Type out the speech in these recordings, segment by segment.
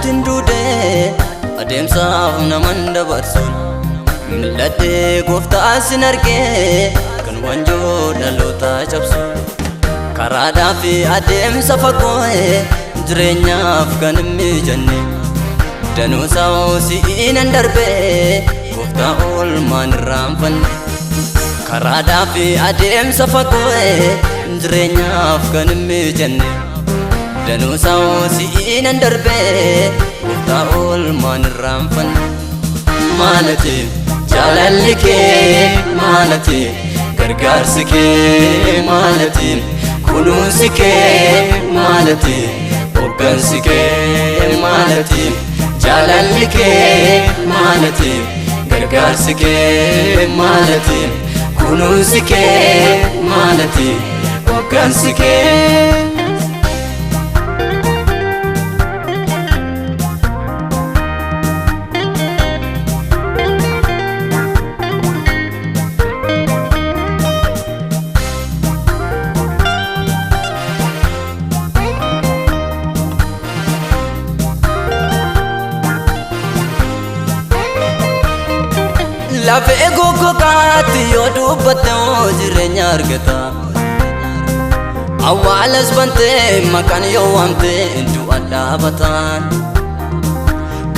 qoraattiin duudee adeemsaaf naman dabarsuun mil'adhee gooftaa sin argee kan wanjoo dhalootaa cabsu karaadhaa fi adeemsa fagoo jireenyaaf kan hin mijanne danuusaa si'iinan darbee gooftaa oolmaan irraanfanne karaadhaa fi adeemsa fagoo jireenyaaf kan hin mijanne danuusaa si'iinan darbee gooftaa oolmaan irraanfanne maalati jaalalli kee maalati gargaarsi kee maalati kunuunsi kee maalati hoggansi kee maalati jaalalli kee maalati gargaarsi kee maalati kunuunsi kee maalati hoggansi kee lafee gogogaatti yoo dubbatte jireenya argata awwaalas bantee maqaan yoo waamte du'a dhaabataan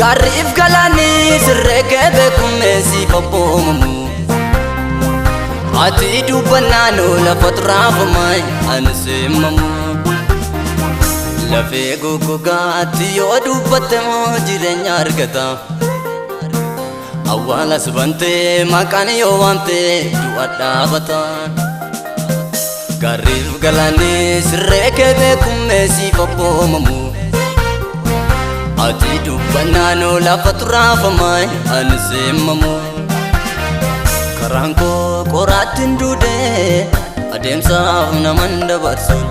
gaarriif galaanii sirreekee beekummeessiif abboomamu ati dubbannaanoo lafa xuraafamay ani seemamu lafee gogogaatti yoo dubbatte jireenya argata awwaalas bantee maqaan yoo waamte du'a dhaabataan gaarriif galaanii sirreekee beekummeessiif abboomamu ati dubbannaanoo lafa xuraafamay ani seemamu karaan koo qoraattiin duudee adeemsaaf naman dabarsuun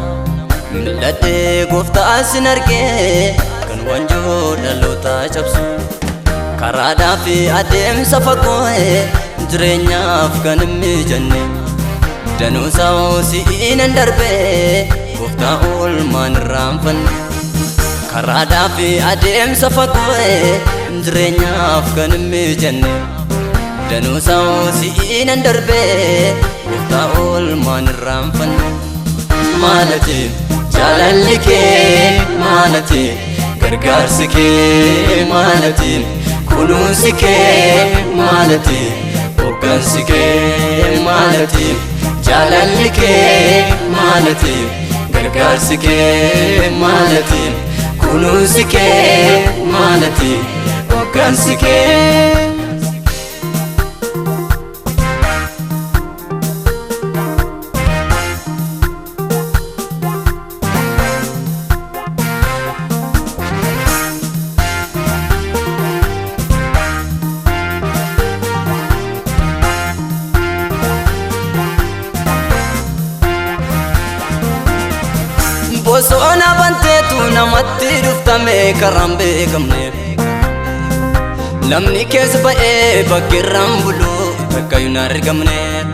mil'adhee gooftaa sin argee kan wanjoo dhalootaa cabsu karaadhaa fi adeemsa fagoo jireenyaaf kan hin mijanne danuusaa si'iinan darbee gooftaa oolmaan irraanfanne karaadhaa fi adeemsa fagoo jireenyaaf kan hin mijanne danuusaa si'iinan darbee gooftaa oolmaan irraanfanne maalati jaalalli kee maalati gargaarsi kee maalati kunuunsi kee maalati hoggansi kee maalati jaalalli kee maalati gargaarsi kee maalati kunuunsi kee maalati hoggansi kee bosona banteetu namatti dhuftame karaan beekamneef namni keessa ba'ee bakkeerraan buluu takkayyuu hin argamneef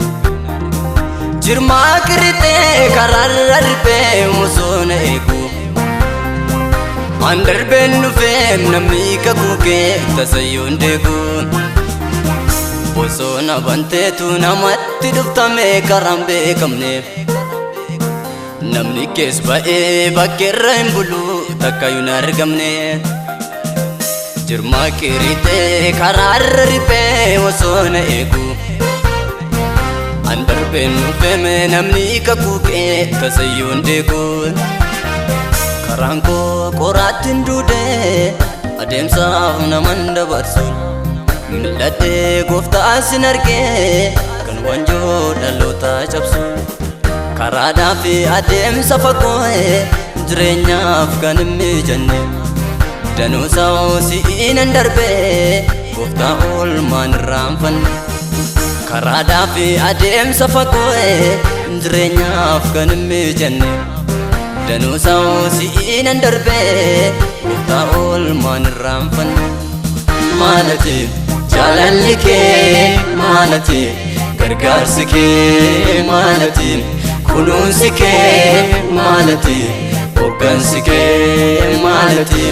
jirmaa qirixee karaarra riphee mosoona eegu an darbeen dhufee namni kakuukee tasayyuu hin deegu bosona banteetu namatti dhuftame karaan beekamneef namni keessa ba'ee bakkeerra hin buluu takkayyuu hin argamne jirmaa qirixee karaarra riphee mosoona eegu an darbeen dhufee namni kakuukee tasayyuu hin deegu karaan koo qoraattiin duudee adeemsaaf naman dabarsuun mil'adhee gooftaa sin argee kan wanjoo dhalootaa cabsu karaadhaa fi adeemsa fagoo jireenyaaf kan hin mijanne danuusaa si'iinan darbee gooftaa oolmaan irraanfanne karaadhaa fi adeemsa fagoo jireenyaaf kan hin mijanne danuusaa si'iinan darbee gooftaa oolmaan irraanfanne maalati jaalalli kee maalati gargaarsi kee maalati kunuunsi kee maalati hoggansi kee maalati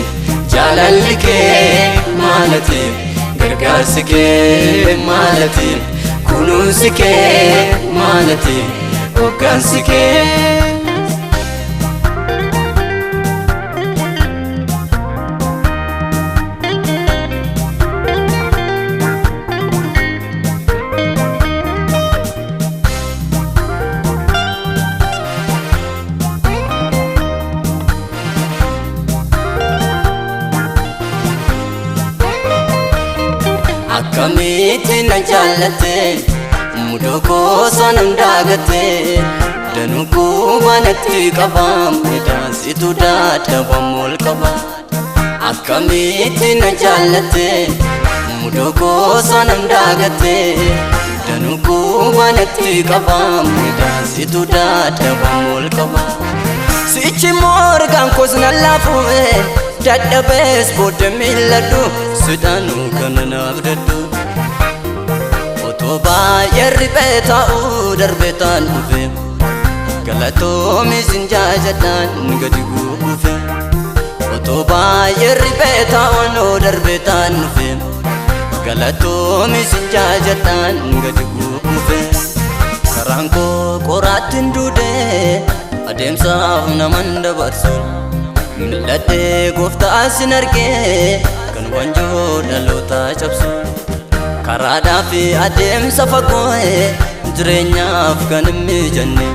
jaalalli kee maalati gargaarsi kee maalati kunuunsi kee maalati hoggansi kee akkamitti na jaallate mudoo koo sanaan daagate danuu gubanatti qabam edaansitu dadhabam ol qaba akkamitti na jaallate mudoo koo sanaan daagate danuu gubanatti qabam edaansitu dadhabam ol qaba sichi morgaan koos nan laafume dadhabees booda miilladhu sidhaanuu kana naaf dadhu otoo baay'ee riphee taa'uu darbeetaan dhufe galatoomi sin jaajadhaan gadi guufe otoo baay'ee riphee taa'uu darbeetaan dhufe galatoomi sin jaajadhaan gadi guufe karaan koo qoraattiin duudee adeemsaaf naman dabarsu mil'adhee gooftaa sin argee kan wanjoo dhalootaa cabsu karaadhaa fi adeemsa fagoo jireenyaaf kan hin mijanne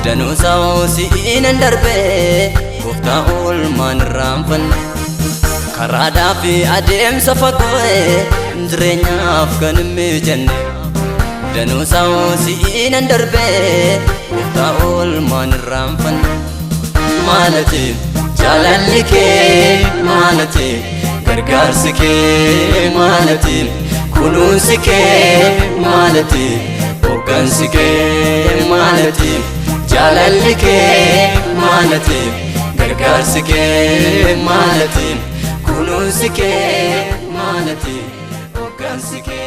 danuusaa si'iinan darbee gooftaa oolmaan irraanfanne karaadhaa fi adeemsa fagoo jireenyaaf kan hin mijanne danuusaa si'iinan darbee gooftaa oolmaan irraanfanne maalati jaalalli kee maalati gargaarsi kee maalati kunuunsi kee maalati hoggansi kee maalati jaalalli kee maalati gargaarsi kee maalati kunuunsi kee maalati hoggansi kee